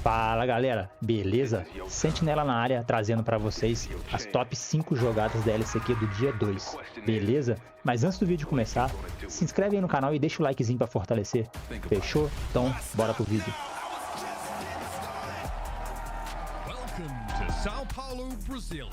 Fala galera, beleza? Sentinela na área trazendo pra vocês as top 5 jogadas da LCQ do dia 2, beleza? Mas antes do vídeo começar, se inscreve aí no canal e deixa o likezinho pra fortalecer, fechou? Então bora pro vídeo. Welcome to Sao Paulo, Brazil.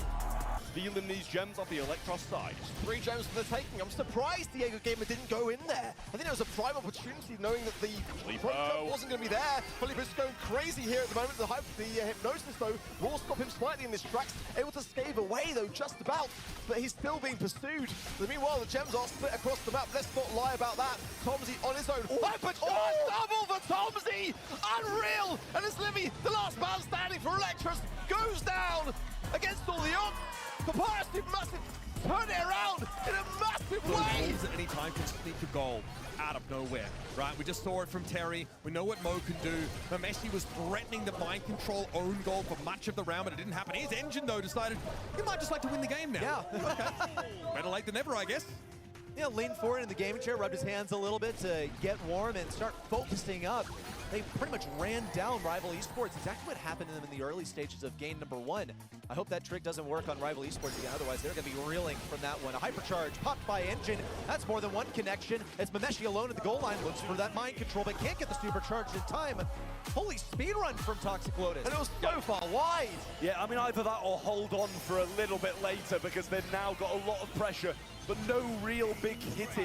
Stealing these gems off the Electros side. 3 gems for the taking. I'm surprised Diego Gamer didn't go in there. I think it was a prime opportunity knowing that the front jump wasn't going to be there. Felipe's going crazy here at the moment. The hypnosis though will stop him slightly in this tracks. Able to scave away though, just about. But he's still being pursued. But meanwhile, the gems are split across the map. Let's not lie about that. Tomsy on his own. Double for Tomsy! Unreal! And it's Livy, the last man standing for Electros, goes down against all the odds. Papyrus massive, turn it around in a massive way! Those at any time can sneak a goal out of nowhere, right? We just saw it from Terry. We know what Mo can do. Messi was threatening the mind control own goal for much of the round, but it didn't happen. His engine, though, decided he might just like to win the game now. Yeah. Okay. Better late than never, I guess. Yeah, leaned forward in the gaming chair, rubbed his hands a little bit to get warm and start focusing up. They pretty much ran down Rival Esports. Exactly what happened to them in the early stages of game number 1. I hope that trick doesn't work on Rival Esports again, otherwise they're going to be reeling from that one. A hypercharge popped by Engine. That's more than one connection. It's Mameshi alone at the goal line, looks for that mind control, but can't get the supercharged in time. Holy speed run from Toxic Lotus. And it was so far wide. Yeah, I mean, either that or hold on for a little bit later because they've now got a lot of pressure, but no real big hitting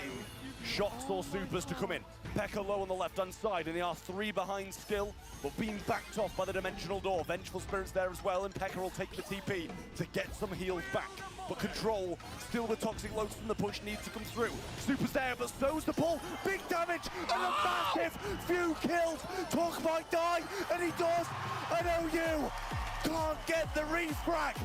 shots or supers to come in. Pekka low on the left-hand side, and they are 3 behind still, but being backed off by the Dimensional Door. Vengeful Spirit's there as well, and Pekka will take the TP to get some heals back. But Control, still with Toxic Lotus, and the push needs to come through. Super's there, but so's the pull. Big damage, and a massive few kills. Talk might die, and he does. And OU can't get the refrag.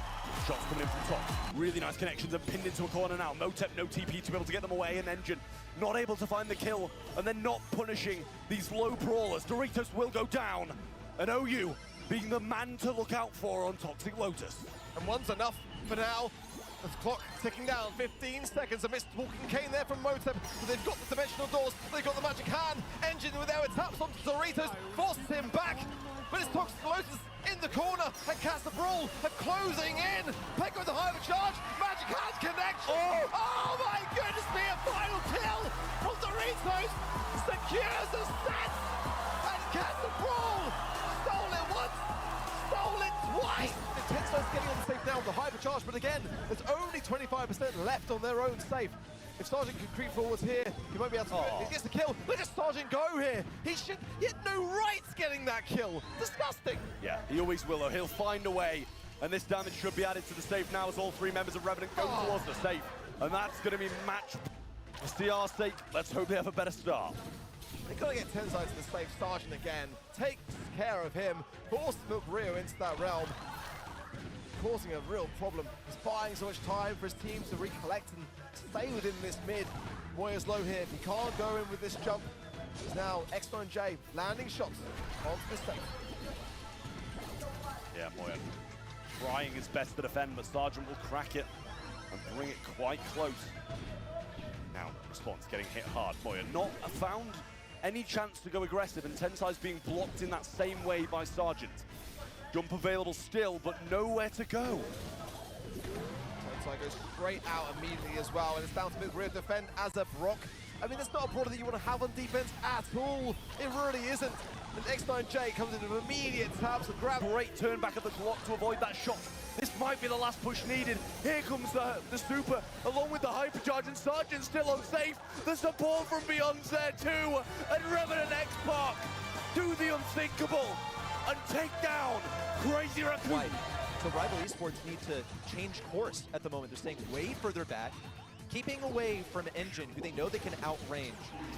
Shots coming in from top. Really nice connections and pinned into a corner now. Motep, no TP to be able to get them away, and Engine not able to find the kill, and then not punishing these low brawlers. Doritos will go down, and OU being the man to look out for on Toxic Lotus. And one's enough for now. The clock ticking down, 15 seconds. A missed walking cane there from Motep, but they've got the Dimensional Doors, they've got the Magic Hand. Engine with their taps onto Doritos, forces him back, but it's Toxic Lotus in the corner, and Cast the Brawl are closing in. Pekka with the hypercharge, Magic Hand connection. Oh my goodness me, a final kill from Doritos, secures the set, and Cast the Brawl stole it once, stole it twice. Intenso's getting on the safe now with the hypercharge, but again, there's only 25% left on their own safe. If Sergeant can creep forwards here, he might be able to do it. He gets the kill. Look at Sergeant go here. He had no rights getting that kill. Disgusting. Yeah, he always will, though. He'll find a way. And this damage should be added to the safe now as all 3 members of Revenant go towards the safe. And that's going to be match. For CR's sake, let's hope they have a better start. They gotta get Tensai to the safe. Sergeant again takes care of him. Forces Milk Rio into that realm, causing a real problem. He's buying so much time for his team to recollect and stay within this mid. Moya's low here. He can't go in with this jump. He's now X9J landing shots onto the safe. Yeah, Moya trying his best to defend, but Sergeant will crack it and bring it quite close. Now, response getting hit hard. Moya not found any chance to go aggressive, and Tensai's being blocked in that same way by Sergeant. Jump available still, but nowhere to go. Tensai goes straight out immediately as well, and it's down to Milk Rio to defend as a Brock. I mean, it's not a brawler that you want to have on defense at all. It really isn't. And X9J comes in with immediate taps and grab. Great turn back of the clock to avoid that shot. This might be the last push needed. Here comes the super, along with the hypercharge, and Sergeant still unsafe. The support from Beyond's there too. And Revenant X-Park do the unthinkable and take down Crazy Raccoon. Right. So Rival Esports need to change course at the moment. They're staying way further back, keeping away from Engine, who they know they can outrange.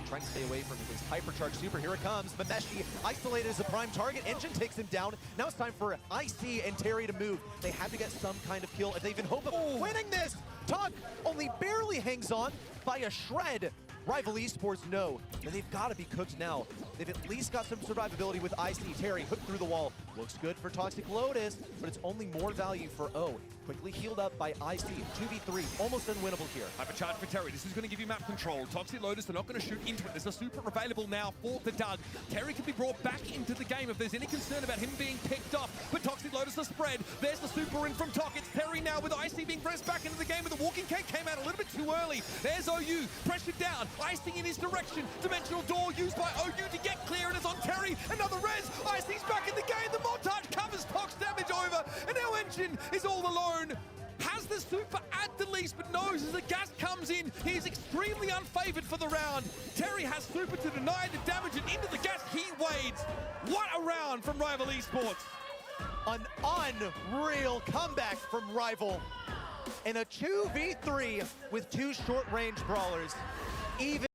Trying to stay away from his hypercharge super. Here it comes. Mameshi isolated as a prime target. Engine takes him down. Now it's time for IC and Terry to move. They have to get some kind of kill if they even hope of winning this. Tug only barely hangs on by a shred. Rival Esports know, and they've got to be cooked now. They've at least got some survivability with IC. Terry hooked through the wall. Looks good for Toxic Lotus, but it's only more value for O. Quickly healed up by IC. 2v3, almost unwinnable here. Hypercharge for Terry. This is going to give you map control. Toxic Lotus, they're not going to shoot into it. There's a super available now for the Doug. Terry can be brought back into the game if there's any concern about him being picked off. But Toxic Lotus, the spread. There's the super in from Tok. It's Terry now with IC being pressed back into the game, but the walking cake came out a little bit too early. There's OU, pressured down. Icing in his direction. Dimensional door used by OU to get clear, and it's on Terry. Another res. Icing's back in the game. The montage covers Tok's damage over, and now Engine is all alone. Has the super at the least, but knows as the gas comes in, he is extremely unfavored for the round. Terry has super to deny the damage, and into the gas he wades. What a round from Rival Esports. An unreal comeback from Rival in a 2v3 with two short-range brawlers. Even